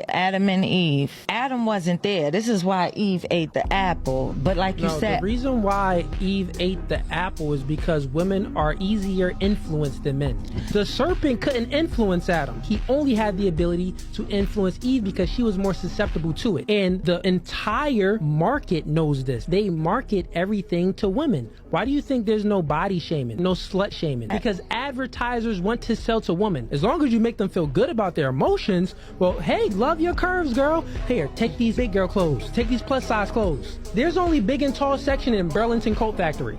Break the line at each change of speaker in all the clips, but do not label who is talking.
Adam and Eve. Adam wasn't there. This is why Eve ate the apple. But like you said,
the reason why Eve ate the apple is because women are easier influenced than men. The serpent couldn't influence Adam. He only had the ability to influence Eve because she was more susceptible to it. And the entire market knows this. They market everything to women. Why do you think there's no body shaming, no slut shaming? Because advertisers want to sell to women. As long as you make them feel good about their emotions, well, hey, love your curves, girl. Here, take these big girl clothes. Take these plus size clothes. There's only big and tall section in Burlington Coat Factory.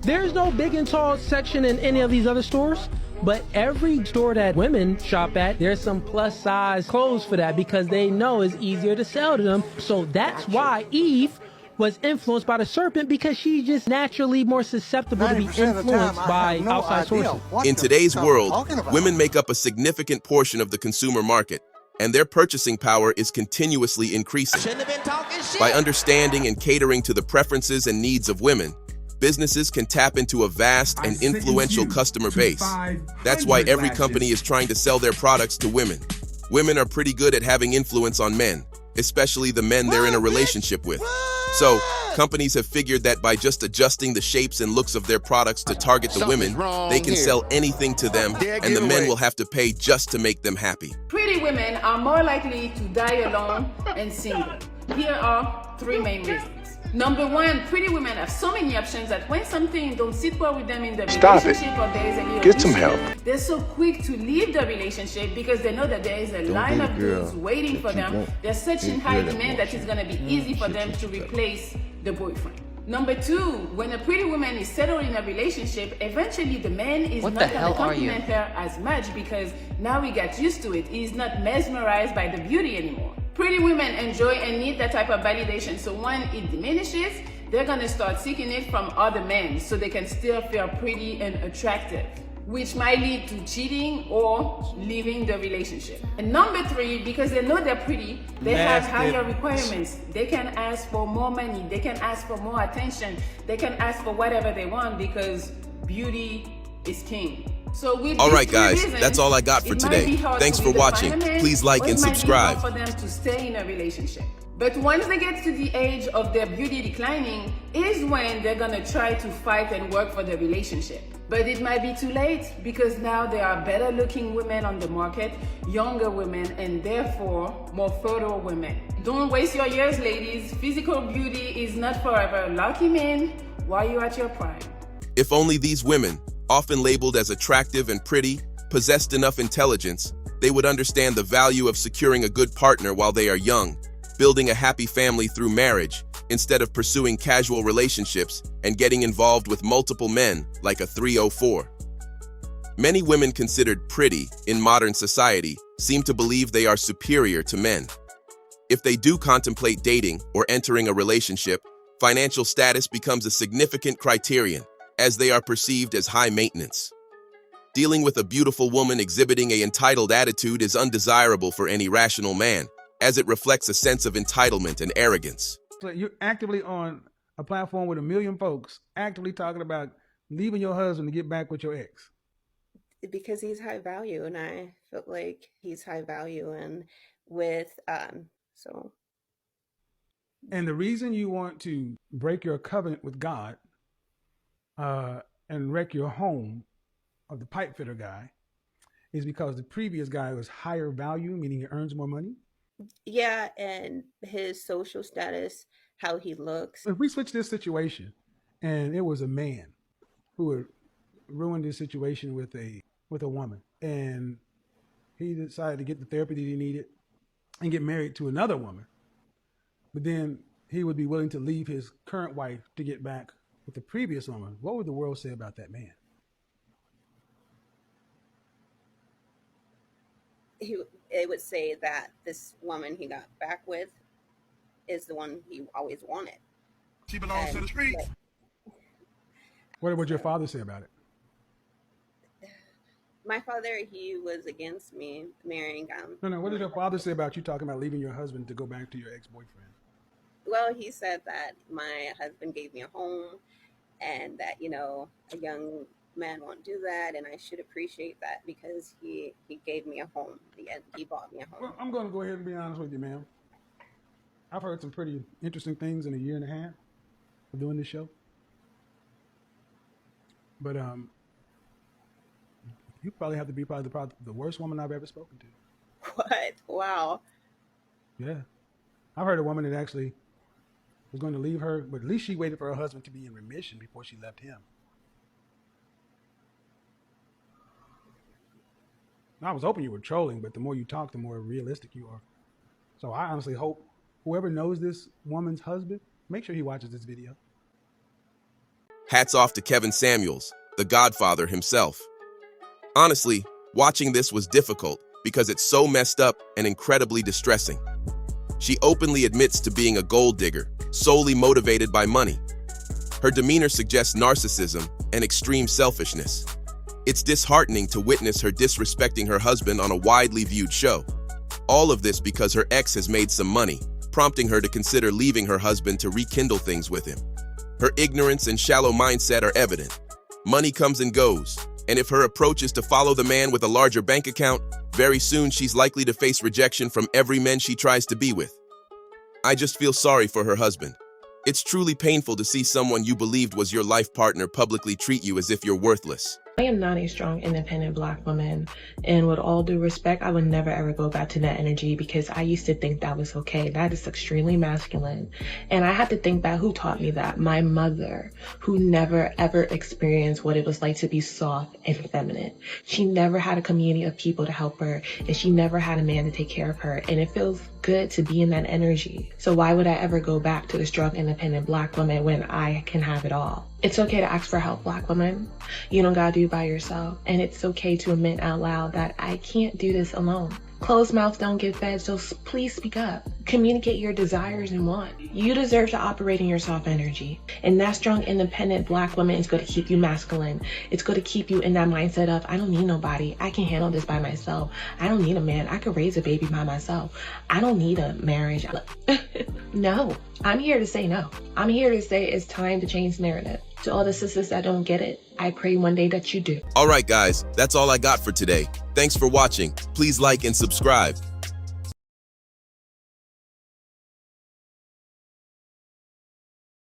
There's no big and tall section in any of these other stores. But every store that women shop at, there's some plus size clothes for that because they know it's easier to sell to them. So that's why Eve was influenced by the serpent, because she's just naturally more susceptible to be influenced by outside sources.
In today's world, women make up a significant portion of the consumer market, and their purchasing power is continuously increasing. By understanding and catering to the preferences and needs of women, businesses can tap into a vast and influential customer base. That's why every company is trying to sell their products to women. Women are pretty good at having influence on men, especially the men they're in a relationship with. So, companies have figured that by just adjusting the shapes and looks of their products to target the women, they can sell anything to them, and the men will have to pay just to make them happy.
Pretty women are more likely to die alone and single. Here are 3 main reasons. Number 1, pretty women have so many options that when something don't sit well with them in the relationship or there is a little
Get some help.
they're so quick to leave the relationship because they know that there is a line of dudes waiting for them. There's such in high demand that it's going to be easy for them to replace the boyfriend. Number 2, when a pretty woman is settled in a relationship, eventually the man is not going to compliment her as much because now he got used to it. He's not mesmerized by the beauty anymore. Pretty women enjoy and need that type of validation, so when it diminishes, they're gonna start seeking it from other men so they can still feel pretty and attractive, which might lead to cheating or leaving the relationship. And number 3, because they know they're pretty, they have higher requirements. They can ask for more money, they can ask for more attention, they can ask for whatever they want because beauty is king. So all
right, guys, that's all I got for today. Thanks for watching. Please like and subscribe.
For them to stay in a relationship. But once they get to the age of their beauty declining is when they're gonna try to fight and work for the relationship. But it might be too late because now there are better looking women on the market, younger women, and therefore more fertile women. Don't waste your years, ladies. Physical beauty is not forever. Lock him in while you're at your prime.
If only these women, often labeled as attractive and pretty, possessed enough intelligence, they would understand the value of securing a good partner while they are young, building a happy family through marriage, instead of pursuing casual relationships and getting involved with multiple men like a 304. Many women considered pretty in modern society seem to believe they are superior to men. If they do contemplate dating or entering a relationship, financial status becomes a significant criterion, as they are perceived as high maintenance. Dealing with a beautiful woman exhibiting an entitled attitude is undesirable for any rational man, as it reflects a sense of entitlement and arrogance.
So you're actively on a platform with 1 million folks actively talking about leaving your husband to get back with your ex.
Because he's high value, and I felt like he's high value, and with so.
And the reason you want to break your covenant with God and wreck your home of the pipe fitter guy is because the previous guy was higher value, meaning he earns more money.
Yeah, and his social status, how he looks.
If we switch this situation and it was a man who had ruined his situation with a woman, and he decided to get the therapy that he needed and get married to another woman, but then he would be willing to leave his current wife to get back with the previous woman, what would the world say about that man?
It would say that this woman he got back with is the one he always wanted.
She belongs to the streets.
What would your father say about it?
My father, he was against me marrying him.
No. What did your father say about you talking about leaving your husband to go back to your ex-boyfriend?
Well, he said that my husband gave me a home and that, a young man won't do that, and I should appreciate that because he gave me a home. He bought me a home.
Well, I'm going to go ahead and be honest with you, ma'am. I've heard some pretty interesting things in a year and a half of doing this show. But you probably have to be probably the worst woman I've ever spoken to.
What? Wow.
Yeah. I've heard a woman that actually was going to leave her, but at least she waited for her husband to be in remission before she left him. I was hoping you were trolling, but the more you talk, the more realistic you are. So I honestly hope whoever knows this woman's husband, make sure he watches this video.
Hats off to Kevin Samuels, the Godfather himself. Honestly, watching this was difficult because it's so messed up and incredibly distressing. She openly admits to being a gold digger, solely motivated by money. Her demeanor suggests narcissism and extreme selfishness. It's disheartening to witness her disrespecting her husband on a widely viewed show. All of this because her ex has made some money, prompting her to consider leaving her husband to rekindle things with him. Her ignorance and shallow mindset are evident. Money comes and goes, and if her approach is to follow the man with a larger bank account, very soon she's likely to face rejection from every man she tries to be with. I just feel sorry for her husband. It's truly painful to see someone you believed was your life partner publicly treat you as if you're worthless.
I am not a strong, independent Black woman, and with all due respect, I would never ever go back to that energy because I used to think that was okay. That is extremely masculine, and I had to think back who taught me that. My mother, who never ever experienced what it was like to be soft and feminine. She never had a community of people to help her, and she never had a man to take care of her, and it feels good to be in that energy. So why would I ever go back to a strong, independent Black woman when I can have it all? It's okay to ask for help, Black woman. You don't gotta do it by yourself. And it's okay to admit out loud that I can't do this alone. Closed mouths don't get fed, so please speak up. Communicate your desires and wants. You deserve to operate in your soft energy. And that strong, independent Black woman is going to keep you masculine. It's going to keep you in that mindset of, I don't need nobody. I can handle this by myself. I don't need a man. I could raise a baby by myself. I don't need a marriage. No, I'm here to say no. I'm here to say it's time to change the narrative. To all the sisters that don't get it, I pray one day that you do.
All right, guys, that's all I got for today. Thanks for watching. Please like and subscribe.